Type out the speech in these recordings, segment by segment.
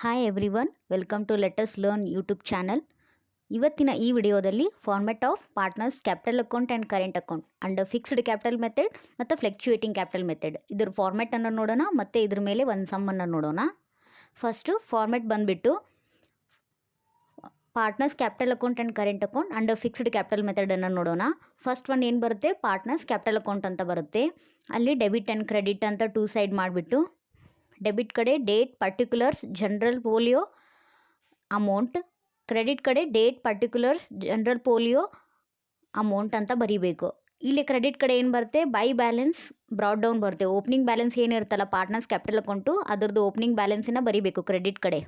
Hi everyone, welcome to let us learn YouTube channel. ಇವತ್ತಿನ ಈ ವಿಡಿಯೋದಲ್ಲಿ format of partners capital account and current account under fixed capital method ಮತ್ತು fluctuating capital method ಇದ್ರ ಫಾರ್ಮೆಟನ್ನು ನೋಡೋಣ ಮತ್ತು ಇದ್ರ ಮೇಲೆ ಒಂದು ಸಮ್ಮನ್ನು ನೋಡೋಣ. ಫಸ್ಟು ಫಾರ್ಮೆಟ್ ಬಂದುಬಿಟ್ಟು partners capital account and current account under fixed capital ಮೆಥಡನ್ನು ನೋಡೋಣ. ಫಸ್ಟ್ ಒಂದು ಏನು ಬರುತ್ತೆ, ಪಾರ್ಟ್ನರ್ಸ್ ಕ್ಯಾಪಿಟಲ್ ಅಕೌಂಟ್ ಅಂತ ಬರುತ್ತೆ. ಅಲ್ಲಿ ಡೆಬಿಟ್ ಆ್ಯಂಡ್ ಕ್ರೆಡಿಟ್ ಅಂತ ಟೂ ಸೈಡ್ ಮಾಡಿಬಿಟ್ಟು ಡೆಬಿಟ್ ಕಡೆ date particulars journal folio amount, credit ಕಡೆ date particulars journal folio amount ಅಂತ ಬರೀಬೇಕು. ಇಲ್ಲಿ ಕ್ರೆಡಿಟ್ ಕಡೆ ಏನು ಬರುತ್ತೆ, ಬೈ ಬ್ಯಾಲೆನ್ಸ್ ಬ್ರಾಡ್ ಡೌನ್ ಬರುತ್ತೆ. ಓಪನಿಂಗ್ ಬ್ಯಾಲೆನ್ಸ್ ಏನಿರುತ್ತಲ್ಲ ಪಾರ್ಟ್ನರ್ಸ್ ಕ್ಯಾಪಿಟಲ್ ಅಕೌಂಟು ಅದರದ್ದು ಓಪನಿಂಗ್ ಬ್ಯಾಲೆನ್ಸನ್ನು ಬರೀಬೇಕು ಕ್ರೆಡಿಟ್ ಕಡೆ.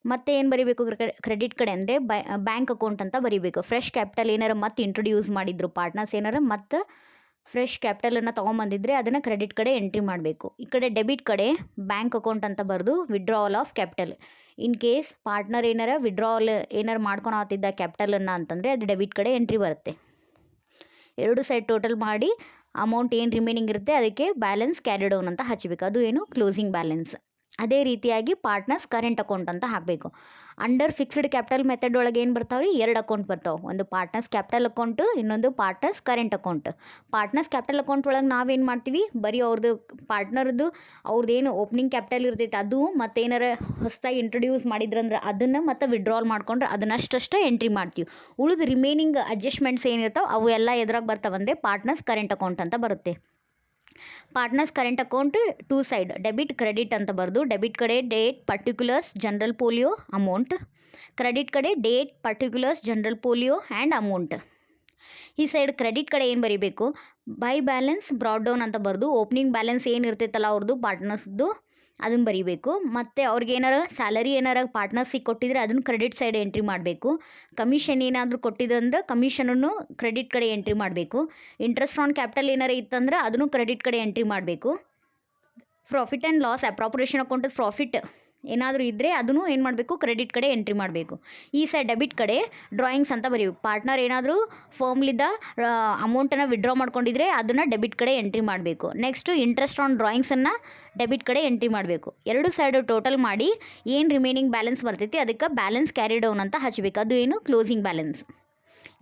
ಮತ್ತು ಏನು ಬರೀಬೇಕು ಕ್ರೆಡಿಟ್ ಕಡೆ ಅಂದರೆ ಬ್ಯಾಂಕ್ ಅಕೌಂಟ್ ಅಂತ ಬರೀಬೇಕು. ಫ್ರೆಶ್ ಕ್ಯಾಪಿಟಲ್ ಏನಾರು ಮತ್ತೆ ಇಂಟ್ರೊಡ್ಯೂಸ್ ಮಾಡಿದ್ರು ಪಾರ್ಟ್ನರ್ಸ್ ಏನಾರು ಮತ್ತು ಫ್ರೆಶ್ ಕ್ಯಾಪಿಟಲನ್ನು ತೊಗೊಂಬಂದಿದ್ರೆ ಅದನ್ನು ಕ್ರೆಡಿಟ್ ಕಡೆ ಎಂಟ್ರಿ ಮಾಡಬೇಕು. ಈ ಕಡೆ ಡೆಬಿಟ್ ಕಡೆ ಬ್ಯಾಂಕ್ ಅಕೌಂಟ್ ಅಂತ ಬರೆದು withdrawal of capital. In case partner ಏನಾರ ವಿಡ್ರಾವಲ್ ಏನಾರು ಮಾಡ್ಕೊಳತ್ತಿದ್ದ ಕ್ಯಾಪಿಟಲನ್ನು ಅಂತಂದರೆ ಅದು ಡೆಬಿಟ್ ಕಡೆ ಎಂಟ್ರಿ ಬರುತ್ತೆ. ಎರಡು ಸೈಡ್ ಟೋಟಲ್ ಮಾಡಿ ಅಮೌಂಟ್ ಏನು ರಿಮೈನಿಂಗ್ ಇರುತ್ತೆ ಅದಕ್ಕೆ ಬ್ಯಾಲೆನ್ಸ್ ಕ್ಯಾರಿ ಡೌನ್ ಅಂತ ಹಚ್ಚಬೇಕು. ಅದು ಏನು ಕ್ಲೋಸಿಂಗ್ ಬ್ಯಾಲೆನ್ಸ್. ಅದೇ ರೀತಿಯಾಗಿ ಪಾರ್ಟ್ನರ್ಸ್ ಕರೆಂಟ್ ಅಕೌಂಟ್ ಅಂತ ಹಾಕಬೇಕು. ಅಂಡರ್ ಫಿಕ್ಸ್ಡ್ ಕ್ಯಾಪಿಟಲ್ ಮೆಥಡ್ ಒಳಗೆ ಏನು ಬರ್ತಾವೆ ರೀ, ಎರಡು ಅಕೌಂಟ್ ಬರ್ತಾವೆ. ಒಂದು ಪಾರ್ಟ್ನರ್ಸ್ ಕ್ಯಾಪಿಟಲ್ ಅಕೌಂಟು, ಇನ್ನೊಂದು partners current account. Partners capital account ಒಳಗೆ ನಾವೇನು ಮಾಡ್ತೀವಿ, ಬರೀ ಅವ್ರದ್ದು ಪಾರ್ಟ್ನರ್ದು ಅವ್ರದ್ದೇನು ಓಪನಿಂಗ್ ಕ್ಯಾಪಿಟಲ್ ಇರ್ತೈತೆ ಅದು ಮತ್ತು ಏನಾರ ಹೊಸದಾಗಿ ಇಂಟ್ರೊಡ್ಯೂಸ್ ಮಾಡಿದ್ರಂದ್ರೆ ಅದನ್ನು ಮತ್ತು ವಿಡ್ರಾಲ್ ಮಾಡ್ಕೊಂಡ್ರೆ ಅದನ್ನಷ್ಟೇ ಎಂಟ್ರಿ ಮಾಡ್ತೀವಿ. ಉಳಿದು ರಿಮೈನಿಂಗ್ ಅಡ್ಜಸ್ಟ್ಮೆಂಟ್ಸ್ ಏನಿರ್ತಾವೆ ಅವು ಎಲ್ಲ ಎದ್ರಾಗ ಬರ್ತಾವಂದರೆ ಪಾರ್ಟ್ನರ್ಸ್ ಕರೆಂಟ್ ಅಕೌಂಟ್ ಅಂತ ಬರುತ್ತೆ. Partners current account two side debit credit ಅಂತ ಬರೆದು ಡೆಬಿಟ್ ಕಡೆ date particulars journal folio amount, credit ಕಡೆ date particulars journal folio and amount. ಈ ಸೈಡ್ ಕ್ರೆಡಿಟ್ ಕಡೆ ಏನು ಬರೀಬೇಕು, ಬೈ ಬ್ಯಾಲೆನ್ಸ್ ಬ್ರಾಡ್ ಡೌನ್ ಅಂತ ಬರೆದು ಓಪನಿಂಗ್ ಬ್ಯಾಲೆನ್ಸ್ ಏನಿರ್ತೈತಲ್ಲ ಅವ್ರದ್ದು ಪಾರ್ಟ್ನರ್ಸ್ದು ಅದನ್ನು ಬರೀಬೇಕು. ಮತ್ತು ಅವ್ರಿಗೆ ಏನಾರ ಸ್ಯಾಲರಿ ಏನಾರ ಪಾರ್ಟ್ನರ್ಸಿಗೆ ಕೊಟ್ಟಿದ್ರೆ ಅದನ್ನು ಕ್ರೆಡಿಟ್ ಸೈಡ್ ಎಂಟ್ರಿ ಮಾಡಬೇಕು. ಕಮಿಷನ್ ಏನಾದರೂ ಕೊಟ್ಟಿದ್ದಂದ್ರೆ ಕಮಿಷನನ್ನು ಕ್ರೆಡಿಟ್ ಕಡೆ ಎಂಟ್ರಿ ಮಾಡಬೇಕು. ಇಂಟ್ರೆಸ್ಟ್ ಆನ್ ಕ್ಯಾಪಿಟಲ್ ಏನಾರ ಇತ್ತಂದ್ರೆ ಅದನ್ನು ಕ್ರೆಡಿಟ್ ಕಡೆ ಎಂಟ್ರಿ ಮಾಡಬೇಕು. Profit and loss appropriation account profit ಏನಾದರೂ ಇದ್ದರೆ ಅದನ್ನು ಏನು ಮಾಡಬೇಕು, ಕ್ರೆಡಿಟ್ ಕಡೆ ಎಂಟ್ರಿ ಮಾಡಬೇಕು. ಈ ಸೈಡ್ ಡೆಬಿಟ್ ಕಡೆ ಡ್ರಾಯಿಂಗ್ಸ್ ಅಂತ ಬರೀಬೇಕು. ಪಾರ್ಟ್ನರ್ ಏನಾದರೂ ಫರ್ಮ್ಲಿದ್ದ ಅಮೌಂಟನ್ನು ವಿಡ್ರಾ ಮಾಡ್ಕೊಂಡಿದ್ರೆ ಅದನ್ನು ಡೆಬಿಟ್ ಕಡೆ ಎಂಟ್ರಿ ಮಾಡಬೇಕು. ನೆಕ್ಸ್ಟು ಇಂಟ್ರೆಸ್ಟ್ ಆನ್ ಡ್ರಾಯಿಂಗ್ಸನ್ನು ಡೆಬಿಟ್ ಕಡೆ ಎಂಟ್ರಿ ಮಾಡಬೇಕು. ಎರಡು ಸೈಡು ಟೋಟಲ್ ಮಾಡಿ ಏನು ರಿಮೈನಿಂಗ್ ಬ್ಯಾಲೆನ್ಸ್ ಬರ್ತೈತಿ ಅದಕ್ಕೆ ಬ್ಯಾಲೆನ್ಸ್ ಕ್ಯಾರಿ ಡೌನ್ ಅಂತ ಹಚ್ಚಬೇಕು. ಅದು ಏನು ಕ್ಲೋಸಿಂಗ್ ಬ್ಯಾಲೆನ್ಸ್.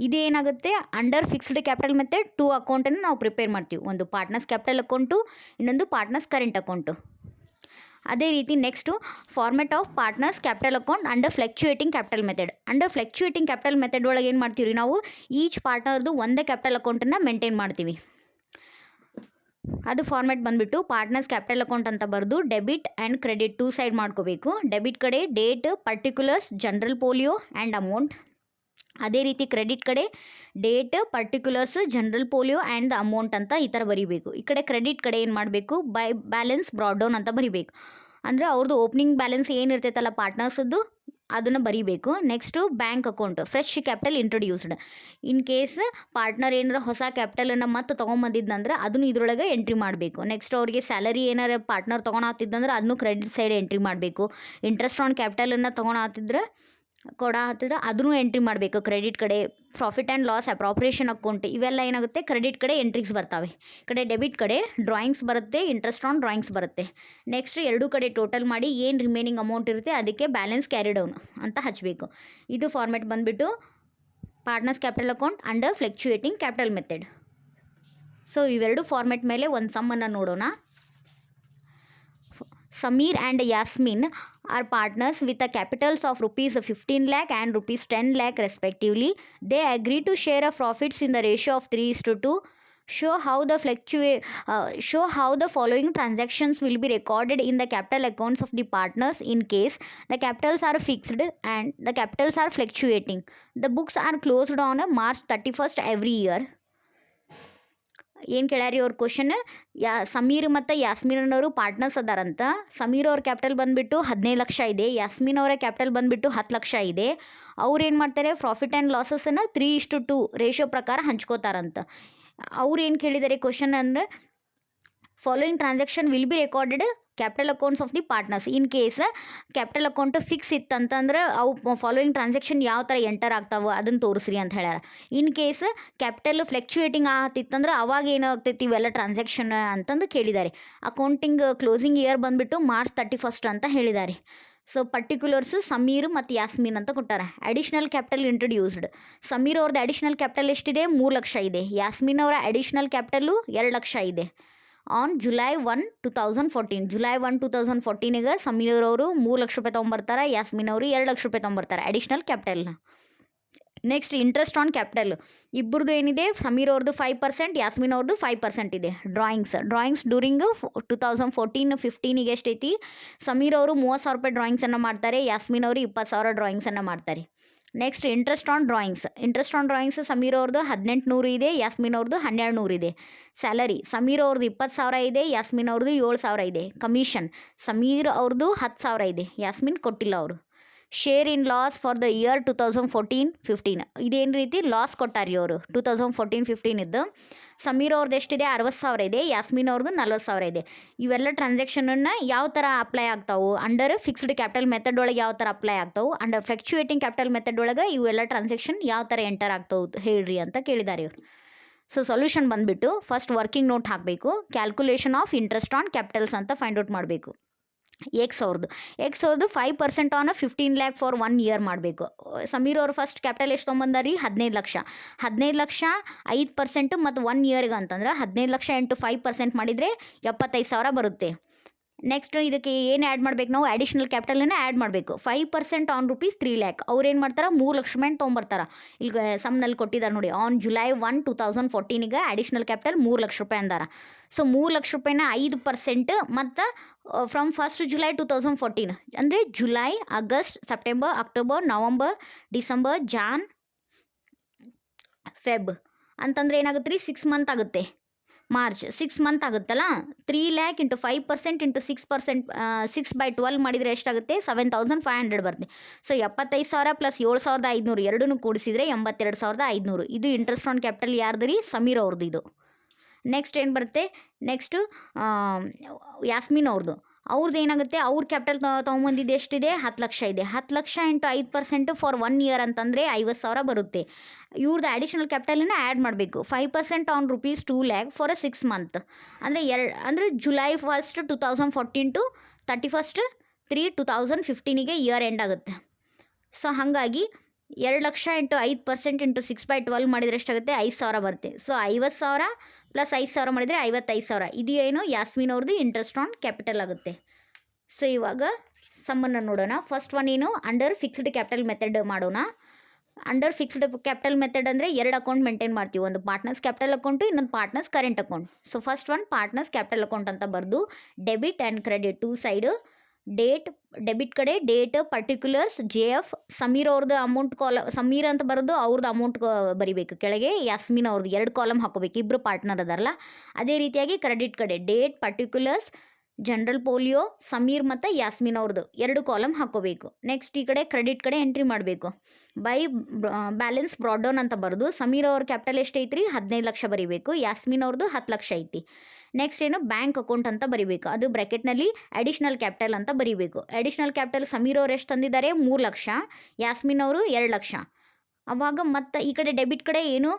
ಇದೇನಾಗುತ್ತೆ, under fixed capital method two ಅಕೌಂಟನ್ನು ನಾವು ಪ್ರಿಪೇರ್ ಮಾಡ್ತೀವಿ. ಒಂದು ಪಾರ್ಟ್ನರ್ಸ್ ಕ್ಯಾಪಿಟಲ್ ಅಕೌಂಟು, ಇನ್ನೊಂದು ಪಾರ್ಟ್ನರ್ಸ್ ಕರೆಂಟ್ ಅಕೌಂಟು. ಅದೇ ರೀತಿ next format of partners capital account under fluctuating capital method. Under fluctuating capital method ಒಳಗೆ ಏನು ಮಾಡ್ತೀವಿ ನಾವು, ಈಚ್ ಪಾರ್ಟ್ನರ್ದು ಒಂದೇ ಕ್ಯಾಪಿಟಲ್ ಅಕೌಂಟನ್ನು ಮೇಂಟೈನ್ ಮಾಡ್ತೀವಿ. ಅದು ಫಾರ್ಮೆಟ್ ಬಂದುಬಿಟ್ಟು ಪಾರ್ಟ್ನರ್ಸ್ ಕ್ಯಾಪಿಟಲ್ ಅಕೌಂಟ್ ಅಂತ ಬರೆದು debit and credit two side ಮಾಡ್ಕೋಬೇಕು. ಡೆಬಿಟ್ ಕಡೆ date particulars journal folio and amount. ಅದೇ ರೀತಿ ಕ್ರೆಡಿಟ್ ಕಡೆ date particulars journal folio and the amount ಅಂತ ಈ ಥರ ಬರೀಬೇಕು. ಈ ಕಡೆ ಕ್ರೆಡಿಟ್ ಕಡೆ ಏನು ಮಾಡಬೇಕು, ಬೈ ಬ್ಯಾಲೆನ್ಸ್ ಬ್ರಾಡ್ ಡೌನ್ ಅಂತ ಬರೀಬೇಕು. ಅಂದರೆ ಅವ್ರದ್ದು ಓಪನಿಂಗ್ ಬ್ಯಾಲೆನ್ಸ್ ಏನಿರ್ತೈತಲ್ಲ ಪಾರ್ಟ್ನರ್ಸದ್ದು ಅದನ್ನು ಬರೀಬೇಕು. Next bank account fresh capital introduced. In case partner ಏನಾರ ಹೊಸ ಕ್ಯಾಪಿಟಲನ್ನು ಮತ್ತೆ ತೊಗೊಂಬಂದಿದ್ದಂದ್ರೆ ಅದನ್ನು ಇದರೊಳಗೆ ಎಂಟ್ರಿ ಮಾಡಬೇಕು. ನೆಕ್ಸ್ಟ್ ಅವ್ರಿಗೆ ಸ್ಯಾಲರಿ ಏನಾರ ಪಾರ್ಟ್ನರ್ ತೊಗೊಳತ್ತಿದ್ದಂದ್ರೆ ಅದನ್ನು ಕ್ರೆಡಿಟ್ ಸೈಡ್ ಎಂಟ್ರಿ ಮಾಡಬೇಕು. ಇಂಟ್ರೆಸ್ಟ್ ಆನ್ ಕ್ಯಾಪಿಟಲನ್ನು ತೊಗೊಳತ್ತಿದ್ರೆ ಅದನ್ನು ಎಂಟ್ರಿ ಮಾಡಬೇಕು ಕ್ರೆಡಿಟ್ ಕಡೆ. Profit and loss appropriation account ಇವೆಲ್ಲ ಏನಾಗುತ್ತೆ ಕ್ರೆಡಿಟ್ ಕಡೆ ಎಂಟ್ರೀಸ್ ಬರ್ತವೆ. ಕಡೆ ಡೆಬಿಟ್ ಕಡೆ ಡ್ರಾಯಿಂಗ್ಸ್ ಬರುತ್ತೆ, ಇಂಟ್ರೆಸ್ಟ್ ಆನ್ ಡ್ರಾಯಿಂಗ್ಸ್ ಬರುತ್ತೆ. ನೆಕ್ಸ್ಟ್ ಎರಡೂ ಕಡೆ ಟೋಟಲ್ ಮಾಡಿ ಏನು ರಿಮೈನಿಂಗ್ ಅಮೌಂಟ್ ಇರುತ್ತೆ ಅದಕ್ಕೆ ಬ್ಯಾಲೆನ್ಸ್ ಕ್ಯಾರಿ ಡೌನ್ ಅಂತ ಹಚ್ಚಬೇಕು. ಇದು ಫಾರ್ಮೆಟ್ ಬಂದುಬಿಟ್ಟು partners capital account under fluctuating capital method. So ಇವೆರಡು ಫಾರ್ಮೆಟ್ ಮೇಲೆ ಒಂದು ಸಮ್ಮನ್ನು ನೋಡೋಣ. Sameer and Yasmin are partners with the capitals of rupees 15 lakh and rupees 10 lakh respectively. They agree to share a profits in the ratio of 3:2. Show how the following transactions will be recorded in the capital accounts of the partners in case the capitals are fixed and the capitals are fluctuating. The books are closed on March 31st every year. ಏನು ಕೇಳ್ಯಾರಿ ಅವ್ರ question, Sameer ಮತ್ತು ಯಾಸ್ಮಿನ್ ಅವರು partners ಅದಾರಂತ. Sameer ಅವ್ರ capital ಬಂದುಬಿಟ್ಟು 15 ಲಕ್ಷ ಇದೆ, ಯಾಸ್ಮಿನ್ ಅವರ capital ಬಂದುಬಿಟ್ಟು 10 ಲಕ್ಷ ಇದೆ. ಅವ್ರು ಏನು ಮಾಡ್ತಾರೆ, ಪ್ರಾಫಿಟ್ ಆ್ಯಂಡ್ ಲಾಸಸನ್ನು 3:2 ರೇಷಿಯೋ ಪ್ರಕಾರ ಹಂಚ್ಕೋತಾರಂತ. ಅವ್ರು ಏನು ಕೇಳಿದ್ದಾರೆ ಕ್ವಶನ್ ಅಂದರೆ, following transaction will be recorded capital accounts of the partners. In case capital account fix ಇತ್ತಂತಂದ್ರೆ ಅವು ಫಾಲೋಯಿಂಗ್ ಟ್ರಾನ್ಸಾಕ್ಷನ್ ಯಾವ ಥರ ಎಂಟರ್ ಆಗ್ತಾವೆ ಅದನ್ನು ತೋರಿಸ್ರಿ ಅಂತ ಹೇಳ್ಯಾರ. ಇನ್ ಕೇಸ್ ಕ್ಯಾಪಿಟಲ್ ಫ್ಲೆಕ್ಚುಯೇಟಿಂಗ್ ಆಗ್ತಿತ್ತಂದ್ರೆ ಅವಾಗ ಏನಾಗ್ತೈತಿ ಇವೆಲ್ಲ ಟ್ರಾನ್ಸಾಕ್ಷನ್ ಅಂತಂದು ಕೇಳಿದ್ದಾರೆ. ಅಕೌಂಟಿಂಗ್ ಕ್ಲೋಸಿಂಗ್ ಇಯರ್ ಬಂದುಬಿಟ್ಟು ಮಾರ್ಚ್ 31 ಅಂತ ಹೇಳಿದ್ದಾರೆ. ಸೊ ಪರ್ಟಿಕ್ಯುಲರ್ಸು ಸಮೀರ್ ಮತ್ತು ಯಾಸ್ಮಿನ್ ಅಂತ ಕೊಟ್ಟಾರ. Additional capital introduced. ಸಮೀರ್ ಅವ್ರದ್ದು ಅಡಿಷ್ನಲ್ ಕ್ಯಾಪಿಟಲ್ ಎಷ್ಟಿದೆ? 3 ಲಕ್ಷ ಇದೆ. ಯಾಸ್ಮಿನ್ ಅವರ ಅಡಿಷ್ನಲ್ ಕ್ಯಾಪಿಟಲು 2 ಲಕ್ಷ ಇದೆ. ಆನ್ ಜುಲೈ 1, 2014 ಜುಲೈ 1, 2014ಗೆ ಸಮೀರ್ ಅವರು 3 ಲಕ್ಷ ರೂಪಾಯಿ ತೊಗೊಂಬರ್ತಾರೆ, ಯಾಸ್ಮಿನ್ ಅವರು 2 ಲಕ್ಷ ರೂಪಾಯಿ ತೊಗೊಂಬರ್ತಾರೆ ಅಡಿಷ್ನಲ್ ಕ್ಯಾಪಿಟಲ್ನ. ನೆಕ್ಸ್ಟ್ ಇಂಟ್ರೆಸ್ಟ್ ಆನ್ ಕ್ಯಾಪಿಟಲ್ ಇಬ್ಬರದು ಏನಿದೆ, ಸಮೀರ್ ಅವ್ರದ್ದು 5%, ಯಾಸ್ಮಿನ್ ಅವ್ರದ್ದು 5% ಇದೆ. ಡ್ರಾಯಿಂಗ್ಸ್ ಡ್ಯೂರಿಂಗ್ 2014-15ಗೆ ಎಷ್ಟೈತಿ? ಸಮೀರ್ ಅವರು 30,000 ರೂಪಾಯಿ ಡ್ರಾಯಿಂಗ್ಸನ್ನು ಮಾಡ್ತಾರೆ, ಯಾಸ್ಮಿನ್ ಅವರು 20,000 ಡ್ರಾಯಿಂಗ್ಸನ್ನು ಮಾಡ್ತಾರೆ. Next interest on drawings Sameer ಅವ್ರದ್ದು 1800 ಇದೆ, ಯಾಸ್ಮಿನ್ ಅವ್ರದ್ದು 1200 ಇದೆ. ಸ್ಯಾಲರಿ ಸಮೀರ್ ಅವ್ರದ್ದು 20,000 ಇದೆ, ಯಾಸ್ಮಿನ್ ಅವ್ರದ್ದು 7,000 ಇದೆ. ಕಮಿಷನ್ ಸಮೀರ್ ಅವ್ರದ್ದು 10,000 ಇದೆ, ಯಾಸ್ಮಿನ್ ಕೊಟ್ಟಿಲ್ಲ ಅವರು. Share in loss for the year 2014-15 ಇದೇನು ರೀತಿ ಲಾಸ್ ಕೊಟ್ಟಾರಿ ಅವರು 2014-15 ಇದ್ದು. ಸಮೀರ್ ಅವ್ರದ್ದು ಎಷ್ಟಿದೆ? 60,000 ಇದೆ, ಯಾಸ್ಮಿನ್ ಅವ್ರದ್ದು 40,000 ಇದೆ. ಇವೆಲ್ಲ ಟ್ರಾನ್ಸಾಕ್ಷನನ್ನು ಯಾವ ಥರ ಅಪ್ಲೈ ಆಗ್ತಾವೆ? ಅಂಡರ್ ಫಿಕ್ಸ್ಡ್ ಕ್ಯಾಪಿಟಲ್ ಮೆಥಡ್ ಒಳಗೆ ಯಾವ ಥರ ಅಪ್ಲೈ ಆಗ್ತಾವೆ? ಅಂಡರ್ ಫ್ಲಕ್ಚುಯೇಟಿಂಗ್ ಕ್ಯಾಪಿಟಲ್ ಮೆಥಡ್ ಒಳಗೆ ಇವೆಲ್ಲ ಟ್ರಾನ್ಸಾಕ್ಷನ್ ಯಾವ ಥರ ಎಂಟರ್ ಆಗ್ತಾವೆ ಹೇಳ್ರಿ ಅಂತ ಕೇಳಿದ್ದಾರೆ ಇವರು. ಸೊ ಸೊಲ್ಯೂಷನ್ ಬಂದುಬಿಟ್ಟು ಫಸ್ಟ್ ವರ್ಕಿಂಗ್ ನೋಟ್ ಹಾಕಬೇಕು. Calculation of interest on capitals ಅಂತ ಫೈಂಡ್ ಔಟ್ ಮಾಡಬೇಕು. ಎಕ್ಸ್ ಅವ್ರದ್ದು 5% ಆನ್ 15 lakh ಫಾರ್ 1 year ಮಾಡಬೇಕು. ಸಮೀರ್ ಅವರು ಫಸ್ಟ್ ಕ್ಯಾಪಿಟಲ್ ಎಷ್ಟು ತೊಗೊಂಬಂದಾರಿ? 15 ಲಕ್ಷ. 5% ಮತ್ತು 1 yearಗೆ ಅಂತಂದ್ರೆ 15 ಲಕ್ಷ ಇಂಟು 5% ಮಾಡಿದರೆ 75,000 ಬರುತ್ತೆ. ನೆಕ್ಸ್ಟ್ ಇದಕ್ಕೆ ಏನು ಆ್ಯಡ್ ಮಾಡಬೇಕು? ನಾವು ಅಡಿಷ್ನಲ್ ಕ್ಯಾಪಿಟಲನ್ನು ಆ್ಯಡ್ ಮಾಡಬೇಕು. 5% ಆನ್ ₹3 lakh. ಅವ್ರು ಏನು ಮಾಡ್ತಾರೆ? 3 ಲಕ್ಷ ರೂಪಾಯಿ ತೊಗೊಂಬರ್ತಾರೆ. ಇಲ್ಲಿ ಸಮ್ನಲ್ಲಿ ಕೊಟ್ಟಿದ್ದಾರೆ ನೋಡಿ, ಆನ್ ಜುಲೈ 1, 2014ಗೆ ಅಡಿಷ್ನಲ್ ಕ್ಯಾಪಿಟಲ್ 3 ಲಕ್ಷ ರೂಪಾಯಿ ಅಂದಾರ. ಸೊ 3 ಲಕ್ಷ ರೂಪಾಯಿನ 5% ಮತ್ತು ಫ್ರಮ್ 1st July 2014 ಅಂದರೆ July, August, September, October, November, December, Jan, Feb ಅಂತಂದರೆ ಏನಾಗುತ್ತೆ ರೀ? 6 ಮಂತ್ ಆಗುತ್ತೆ. ಮಾರ್ಚ್ 6 ಮಂತ್ ಆಗುತ್ತಲ್ಲ. 3 lakh ಇಂಟು 5% ಇಂಟು 6%, 6/12 ಮಾಡಿದರೆ ಎಷ್ಟಾಗುತ್ತೆ? 7,500 ಬರುತ್ತೆ. ಸೊ 75,000 ಪ್ಲಸ್ 7,500 ಎರಡೂ ಕೂಡಿಸಿದರೆ 82,500. ಇದು ಇಂಟ್ರೆಸ್ಟ್ ಆನ್ ಕ್ಯಾಪಿಟಲ್ ಯಾರ್ದು ರೀ? ಸಮೀರ್ ಅವ್ರದ್ದು ಇದು. ನೆಕ್ಸ್ಟ್ ಏನು ಬರುತ್ತೆ? ನೆಕ್ಸ್ಟು ಯಾಸ್ಮಿನ್ ಅವ್ರದ್ದು ಏನಾಗುತ್ತೆ? ಅವ್ರ ಕ್ಯಾಪಿಟಲ್ ತೊಗೊಂಬಂದಿದ್ದು ಎಷ್ಟಿದೆ? 10 ಲಕ್ಷ ಇದೆ. 10 ಲಕ್ಷ ಇಂಟು 5% ಫಾರ್ 1 year ಅಂತಂದರೆ 50,000 ಬರುತ್ತೆ. ಇವ್ರದ್ದು ಅಡಿಷನಲ್ ಕ್ಯಾಪಿಟಲನ್ನು ಆ್ಯಡ್ ಮಾಡಬೇಕು. 5% ಆನ್ ₹2 lakh ಫಾರ್ 6 month ಅಂದರೆ ಜುಲೈ 1, 2014 ಟು 31/3/2015ಗೆ ಇಯರ್ ಎಂಡ್ ಆಗುತ್ತೆ. ಸೊ ಹಾಗಾಗಿ 2 ಲಕ್ಷ ಇಂಟು 5% ಇಂಟು 6/12 ಮಾಡಿದರೆ ಎಷ್ಟಾಗುತ್ತೆ? 5,000 ಬರುತ್ತೆ. ಸೊ 50,000 ಪ್ಲಸ್ 5,000 ಮಾಡಿದರೆ 55,000. ಇದು ಏನು? ಯಾಸ್ಮಿನ್ ಅವ್ರದ್ದು ಇಂಟ್ರೆಸ್ಟ್ ಆನ್ ಕ್ಯಾಪಿಟಲ್ ಆಗುತ್ತೆ. ಸೊ ಇವಾಗ ಸಮ್ಮನ್ನು ನೋಡೋಣ. ಫಸ್ಟ್ ಒನ್ ಏನು? ಅಂಡರ್ ಫಿಕ್ಸ್ಡ್ ಕ್ಯಾಪಿಟಲ್ ಮೆಥಡ್ ಮಾಡೋಣ. ಅಂಡರ್ ಫಿಕ್ಸ್ಡ್ ಕ್ಯಾಪಿಟಲ್ ಮೆಥಡ್ ಅಂದರೆ 2 ಅಕೌಂಟ್ ಮೇಂಟೈನ್ ಮಾಡ್ತೀವಿ. ಒಂದು ಪಾರ್ಟ್ನರ್ಸ್ ಕ್ಯಾಪಿಟಲ್ ಅಕೌಂಟು, ಇನ್ನೊಂದು partners current account. So first one partners capital account ಅಂತ ಬರೆದು debit and credit 2 side debit ಕಡೆ ಡೇಟ್, ಪರ್ಟಿಕ್ಯುಲರ್ಸ್, JF, ಸಮೀರ್ ಅವ್ರದ್ದು ಅಮೌಂಟ್ ಸಮೀರ್ ಅಂತ ಬರೋದು ಅವ್ರದ್ದು ಅಮೌಂಟ್ ಬರಿಬೇಕು. ಕೆಳಗೆ ಯಾಸ್ಮಿನ್ ಅವ್ರದ್ದು 2 ಕಾಲಮ್ ಹಾಕೋಬೇಕು, ಇಬ್ಬರು ಪಾರ್ಟ್ನರ್ ಅದಾರಲ್ಲ. ಅದೇ ರೀತಿಯಾಗಿ ಕ್ರೆಡಿಟ್ ಕಡೆ date, particulars, journal folio, Sameer ಮತ್ತು ಯಾಸ್ಮಿನ್ ಅವ್ರದ್ದು 2 ಕಾಲಮ್ ಹಾಕೋಬೇಕು. ನೆಕ್ಸ್ಟ್ ಈ ಕಡೆ ಕ್ರೆಡಿಟ್ ಕಡೆ ಎಂಟ್ರಿ ಮಾಡಬೇಕು. ಬೈ ಬ್ಯಾಲೆನ್ಸ್ ಬ್ರಾಡ್ ಡೌನ್ ಅಂತ ಬರೋದು ಸಮೀರ್ ಅವ್ರ ಕ್ಯಾಪಿಟಲ್ ಎಷ್ಟು ಐತ್ರಿ? 15 ಲಕ್ಷ ಬರಿಬೇಕು. ಯಾಸ್ಮಿನ್ ಅವ್ರದ್ದು 10 ಲಕ್ಷ ಐತಿ. ನೆಕ್ಸ್ಟ್ ಏನು? ಬ್ಯಾಂಕ್ ಅಕೌಂಟ್ ಅಂತ ಬರಿಬೇಕು. ಅದು ಬ್ರ್ಯಾಕೆಟ್ನಲ್ಲಿ ಅಡಿಷ್ನಲ್ ಕ್ಯಾಪಿಟಲ್ ಅಂತ ಬರಿಬೇಕು. ಅಡಿಷ್ನಲ್ ಕ್ಯಾಪಿಟಲ್ ಸಮೀರ್ ಅವ್ರು ಎಷ್ಟು ತಂದಿದ್ದಾರೆ? 3 ಲಕ್ಷ. ಯಾಸ್ಮಿನ್ ಅವರು 2 ಲಕ್ಷ. ಅವಾಗ ಮತ್ತು ಈ ಕಡೆ ಡೆಬಿಟ್ ಕಡೆ ಏನು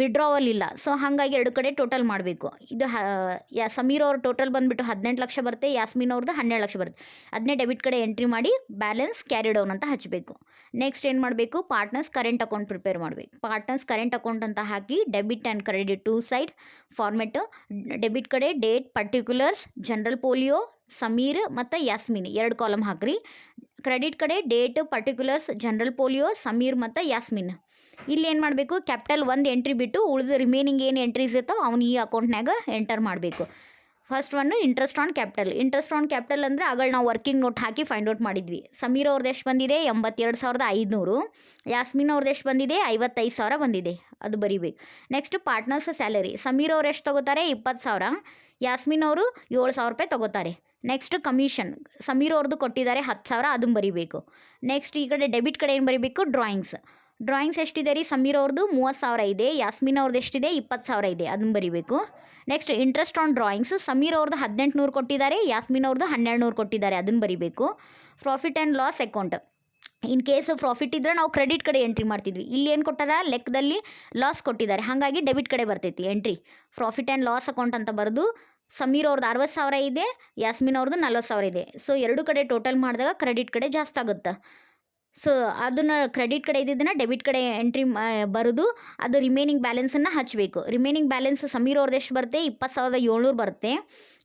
ವಿಡ್ರಾವಲ್ ಇಲ್ಲ. ಸೊ ಹಾಗಾಗಿ 2 ಕಡೆ ಟೋಟಲ್ ಮಾಡಬೇಕು. ಇದು ಸಮೀರ್ ಅವ್ರ ಟೋಟಲ್ ಬಂದುಬಿಟ್ಟು 18 ಲಕ್ಷ ಬರುತ್ತೆ, ಯಾಸ್ಮಿನ್ ಅವ್ರದ್ದು 12 ಲಕ್ಷ ಬರುತ್ತೆ. ಅದನ್ನೇ ಡೆಬಿಟ್ ಕಡೆ ಎಂಟ್ರಿ ಮಾಡಿ ಬ್ಯಾಲೆನ್ಸ್ ಕ್ಯಾರಿ ಡೌನ್ ಅಂತ ಹಚ್ಚಬೇಕು. ನೆಕ್ಸ್ಟ್ ಏನು ಮಾಡಬೇಕು? ಪಾರ್ಟ್ನರ್ಸ್ ಕರೆಂಟ್ ಅಕೌಂಟ್ ಪ್ರಿಪೇರ್ ಮಾಡಬೇಕು. ಪಾರ್ಟ್ನರ್ಸ್ ಕರೆಂಟ್ ಅಕೌಂಟ್ ಅಂತ ಹಾಕಿ debit and credit 2 side format. Debit ಕಡೆ date, particulars, journal folio, Sameer ಮತ್ತು ಯಾಸ್ಮಿನ್ 2 ಕಾಲಮ್ ಹಾಕ್ರಿ. ಕ್ರೆಡಿಟ್ ಕಡೆ date, particulars, journal folio, Sameer ಮತ್ತು ಯಾಸ್ಮಿನ್. ಇಲ್ಲಿ ಏನು ಮಾಡಬೇಕು? ಕ್ಯಾಪಿಟಲ್ 1 ಎಂಟ್ರಿ ಬಿಟ್ಟು ಉಳಿದ ರಿಮೈನಿಂಗ್ ಏನು ಎಂಟ್ರೀಸ್ ಇರ್ತಾವೆ ಅವನು ಈ ಅಕೌಂಟ್ನಾಗ ಎಂಟರ್ ಮಾಡಬೇಕು. First one interest on capital. Interest on capital ಅಂದರೆ ಆಗಳು ನಾವು ವರ್ಕಿಂಗ್ ನೋಟ್ ಹಾಕಿ ಫೈಂಡ್ ಔಟ್ ಮಾಡಿದ್ವಿ. ಸಮೀರ್ ಅವ್ರದ್ದು ಎಷ್ಟು ಬಂದಿದೆ? 82,500. ಯಾಸ್ಮಿನ್ ಅವ್ರದ್ದು ಎಷ್ಟು ಬಂದಿದೆ? 55,000 ಬಂದಿದೆ. ಅದು ಬರಿಬೇಕು. Next partners salary. ಸಮೀರ್ ಅವ್ರು ಎಷ್ಟು ತೊಗೋತಾರೆ? 20,000. ಯಾಸ್ಮಿನ್ ಅವರು 7,000 ರೂಪಾಯಿ ತೊಗೋತಾರೆ. ನೆಕ್ಸ್ಟ್ ಕಮಿಷನ್ ಸಮೀರ್ ಅವ್ರದ್ದು ಕೊಟ್ಟಿದ್ದಾರೆ 10,000, ಅದನ್ನು ಬರಿಬೇಕು. ನೆಕ್ಸ್ಟ್ ಈ ಕಡೆ ಡೆಬಿಟ್ ಕಡೆ ಏನು ಬರಿಬೇಕು? ಡ್ರಾಯಿಂಗ್ಸ್ ಎಷ್ಟಿದೆ ರೀ? ಸಮೀರ್ ಅವ್ರದ್ದು 30,000 ಇದೆ. ಯಾಸ್ಮಿನ್ ಅವ್ರದ್ದು ಎಷ್ಟಿದೆ? 20,000 ಇದೆ. ಅದನ್ನು ಬರಿಬೇಕು. Next interest on drawings Sameer ಅವ್ರದ್ದು 1800 ಕೊಟ್ಟಿದ್ದಾರೆ, ಯಾಸ್ಮಿನ್ ಅವ್ರದ್ದು 1200 ಕೊಟ್ಟಿದ್ದಾರೆ. ಅದನ್ನು ಬರಿಬೇಕು. Profit and loss account. In case profit ಇದ್ದರೆ ನಾವು ಕ್ರೆಡಿಟ್ ಕಡೆ ಎಂಟ್ರಿ ಮಾಡ್ತಿದ್ವಿ. ಇಲ್ಲಿ ಏನು ಕೊಟ್ಟಾರ? ಲೆಕ್ಕದಲ್ಲಿ ಲಾಸ್ ಕೊಟ್ಟಿದ್ದಾರೆ, ಹಾಗಾಗಿ ಡೆಬಿಟ್ ಕಡೆ ಬರ್ತೈತಿ entry. Profit and loss account ಅಂತ ಬರೆದು ಸಮೀರ್ ಅವ್ರದ್ದು 60,000 ಇದೆ, ಯಾಸ್ಮಿನ್ ಅವ್ರದ್ದು 40,000 ಇದೆ. ಸೊ ಎರಡು ಕಡೆ ಟೋಟಲ್ ಮಾಡಿದಾಗ ಕ್ರೆಡಿಟ್ ಕಡೆ ಜಾಸ್ತಿ ಆಗುತ್ತೆ. ಸೊ ಅದನ್ನು ಕ್ರೆಡಿಟ್ ಕಡೆ ಇದ್ದಿದ್ದನ್ನು ಡೆಬಿಟ್ ಕಡೆ ಎಂಟ್ರಿ ಬರೋದು, ಅದು ರಿಮೈನಿಂಗ್ ಬ್ಯಾಲೆನ್ಸನ್ನು ಹಚ್ಚಬೇಕು. ರಿಮೈನಿಂಗ್ ಬ್ಯಾಲೆನ್ಸ್ ಸಮೀರ್ ಅವ್ರದ್ದು ಎಷ್ಟು ಬರುತ್ತೆ, 20,700 ಬರುತ್ತೆ.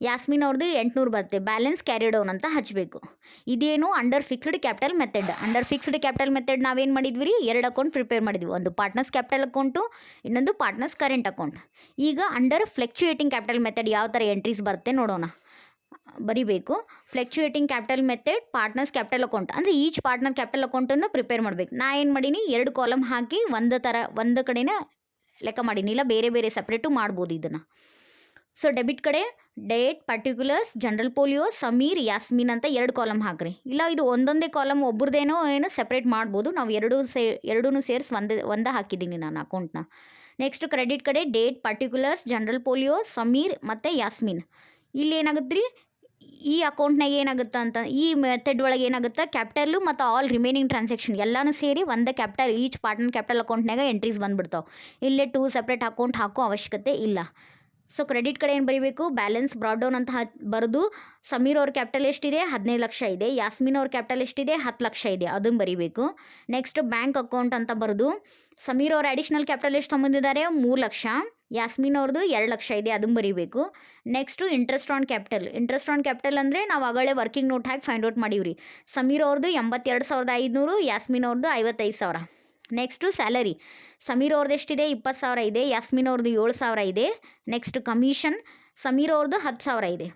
ಯಾಸ್ಮಿನ್ ಅವ್ರದ್ದು 800 ಬರುತ್ತೆ. ಬ್ಯಾಲೆನ್ಸ್ ಕ್ಯಾರಿ ಡೌನ್ ಅಂತ ಹಚ್ಚಬೇಕು. ಇದೇನು under fixed capital method. Under fixed capital method ನಾವೇನು ಮಾಡಿದ್ವಿ ರೀ, 2 ಅಕೌಂಟ್ ಪ್ರಿಪೇರ್ ಮಾಡಿದ್ವಿ. ಒಂದು ಪಾರ್ಟ್ನರ್ಸ್ ಕ್ಯಾಪಿಟಲ್ ಅಕೌಂಟು, ಇನ್ನೊಂದು ಪಾರ್ಟ್ನರ್ಸ್ ಕರೆಂಟ್ ಅಕೌಂಟ್. ಈಗ ಅಂಡರ್ ಫ್ಲಕ್ಚುಯೇಟಿಂಗ್ ಕ್ಯಾಪಿಟಲ್ ಮೆಥಡ್ ಯಾವ ಥರ ಎಂಟ್ರೀಸ್ ಬರುತ್ತೆ ನೋಡೋಣ. ಬರಿಬೇಕು. Fluctuating capital method partners capital account ಅಂದರೆ ಈಚ್ ಪಾರ್ಟ್ನರ್ ಕ್ಯಾಪಿಟಲ್ ಅಕೌಂಟನ್ನು ಪ್ರಿಪೇರ್ ಮಾಡಬೇಕು. ನಾ ಏನು ಮಾಡೀನಿ, 2 ಕಾಲಮ್ ಹಾಕಿ ಒಂದು ಕಡೆನ ಲೆಕ್ಕ ಮಾಡೀನಿ, ಇಲ್ಲ ಬೇರೆ ಬೇರೆ ಸಪ್ರೇಟು ಮಾಡ್ಬೋದು ಇದನ್ನು. ಸೊ ಡೆಬಿಟ್ ಕಡೆ date, particulars, journal folio, Sameer, Yasmin ಅಂತ 2 ಕಾಲಮ್ ಹಾಕ್ರಿ. ಇಲ್ಲ ಇದು ಒಂದೊಂದೇ ಕಾಲಮ್ ಒಬ್ರದ್ದೇನೋ ಏನೋ ಸಪ್ರೇಟ್ ಮಾಡ್ಬೋದು. ನಾವು ಎರಡೂ ಸೇರಿಸಿ ಒಂದೇ ಹಾಕಿದ್ದೀನಿ ನಾನು ಅಕೌಂಟ್ನ. ನೆಕ್ಸ್ಟ್ ಕ್ರೆಡಿಟ್ ಕಡೆ date, particulars, journal folio, Sameer ಮತ್ತು ಯಾಸ್ಮಿನ್. ಇಲ್ಲಿ ಏನಾಗುತ್ತೆ ರೀ, ಈ ಅಕೌಂಟ್ನಾಗ ಏನಾಗುತ್ತೆ ಅಂತ, ಈ ಮೆಥಡ್ ಒಳಗೆ ಏನಾಗುತ್ತೆ, ಕ್ಯಾಪಿಟಲ್ಲು ಮತ್ತು ಆಲ್ ರಿಮೈನಿಂಗ್ ಟ್ರಾನ್ಸಾಕ್ಷನ್ ಎಲ್ಲನೂ ಸೇರಿ ಒಂದೇ ಕ್ಯಾಪಿಟಲ್ ಈಚ್ ಪಾರ್ಟ್ನರ್ ಕ್ಯಾಪಿಟಲ್ ಅಕೌಂಟ್ನಾಗ ಎಂಟ್ರೀಸ್ ಬಂದುಬಿಡ್ತಾವೆ. ಇಲ್ಲೇ 2 ಸಪ್ರೇಟ್ ಅಕೌಂಟ್ ಹಾಕೋ ಅವಶ್ಯಕತೆ ಇಲ್ಲ. ಸೊ ಕ್ರೆಡಿಟ್ ಕಡೆ ಏನು ಬರೀಬೇಕು, ಬ್ಯಾಲೆನ್ಸ್ ಬ್ರಾಡ್ ಡೌನ್ ಅಂತ ಬರೆದು ಸಮೀರ್ ಅವ್ರ ಕ್ಯಾಪಿಟಲ್ ಎಷ್ಟಿದೆ, 15 ಲಕ್ಷ ಇದೆ. ಯಾಸ್ಮಿನ್ ಅವ್ರ ಕ್ಯಾಪಿಟಲ್ ಎಷ್ಟಿದೆ, 10 ಲಕ್ಷ ಇದೆ, ಅದನ್ನು ಬರೀಬೇಕು. ನೆಕ್ಸ್ಟ್ ಬ್ಯಾಂಕ್ ಅಕೌಂಟ್ ಅಂತ ಬರೆದು ಸಮೀರ್ ಅವ್ರ ಅಡಿಷ್ನಲ್ ಕ್ಯಾಪಿಟಲ್ ಎಷ್ಟು ತೊಗೊಂಡಿದ್ದಾರೆ, 3 ಲಕ್ಷ. ಯಾಸ್ಮಿನ್ ಅವ್ರದ್ದು 2 ಲಕ್ಷ ಇದೆ, ಅದನ್ನು ಬರೀಬೇಕು. ನೆಕ್ಸ್ಟು ಇಂಟ್ರೆಸ್ಟ್ ಆನ್ ಕ್ಯಾಪಿಟಲ್ ಅಂದರೆ ನಾವು ಆಗಲೇ ವರ್ಕಿಂಗ್ ನೋಟ್ ಹಾಕಿ ಫೈಂಡ್ ಔಟ್ ಮಾಡೀವಿ ರೀ. ಸಮೀರ್ ಅವ್ರದ್ದು 82,500, ಯಾಸ್ಮಿನ್ ಅವ್ರದ್ದು 55,000. ನೆಕ್ಸ್ಟು ಸ್ಯಾಲರಿ, ಸಮೀರ್ ಅವ್ರದ್ದು ಎಷ್ಟಿದೆ, 20,000 ಇದೆ. ಯಾಸ್ಮಿನ್ ಅವ್ರದ್ದು 7,000 ಇದೆ. ನೆಕ್ಸ್ಟ್ ಕಮಿಷನ್, ಸಮೀರ್ ಅವ್ರದ್ದು 10,000 ಇದೆ.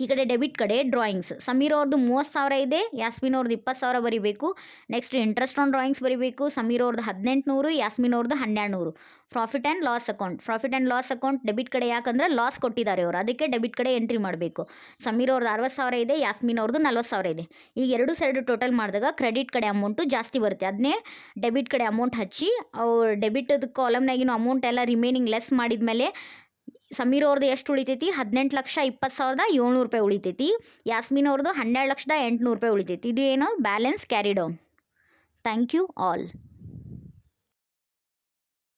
ಈ ಕಡೆ ಡೆಬಿಟ್ ಕಡೆ ಡ್ರಾಯಿಂಗ್ಸ್, ಸಮೀರ್ ಅವ್ರದ್ದು 30,000 ಇದೆ, ಯಾಸ್ಮಿನ್ ಅವ್ರದ್ದು 20,000 ಬರೀಬೇಕು. ನೆಕ್ಸ್ಟ್ ಇಂಟ್ರೆಸ್ಟ್ ಆನ್ ಡ್ರಾಯಿಂಗ್ಸ್ ಬರೀಬೇಕು. ಸಮೀರ್ ಅವ್ರದ್ದು 1800, ಯಾಸ್ಮಿನ್ ಅವ್ರದ್ದು 1200. Profit and loss account debit ಕಡೆ, ಯಾಕಂದ್ರೆ ಲಾಸ್ ಕೊಟ್ಟಿದ್ದಾರೆ ಅವರು, ಅದಕ್ಕೆ ಡೆಬಿಟ್ ಕಡೆ ಎಂಟ್ರಿ ಮಾಡಬೇಕು. ಸಮೀರ್ ಅವ್ರದ್ದು 60,000 ಇದೆ, ಯಾಸ್ಮಿನ್ ಅವ್ರದ್ದು 40,000 ಇದೆ. ಈಗ ಎರಡು ಸೈಡು ಟೋಟಲ್ ಮಾಡಿದಾಗ ಕ್ರೆಡಿಟ್ ಕಡೆ ಅಮೌಂಟು ಜಾಸ್ತಿ ಬರುತ್ತೆ. ಅದನ್ನೇ ಡೆಬಿಟ್ ಕಡೆ ಅಮೌಂಟ್ ಹಚ್ಚಿ ಅವ್ರು ಡೆಬಿಟ್ ಕಾಲಮ್ನಾಗಿನ ಅಮೌಂಟ್ ಎಲ್ಲ ರಿಮೈನಿಂಗ್ ಲೆಸ್ ಮಾಡಿದ್ಮೇಲೆ ಸಮೀರ್ ಅವ್ರದ್ದು ಎಷ್ಟು ಉಳಿತೈತಿ, 18,20,700 ರೂಪಾಯಿ ಉಳಿತೈತಿ. ಯಾಸ್ಮಿನ್ ಅವ್ರದ್ದು 12,800 ರೂಪಾಯಿ ಉಳಿತೈತಿ. ಇದು ಏನು balance carry down. Thank you all.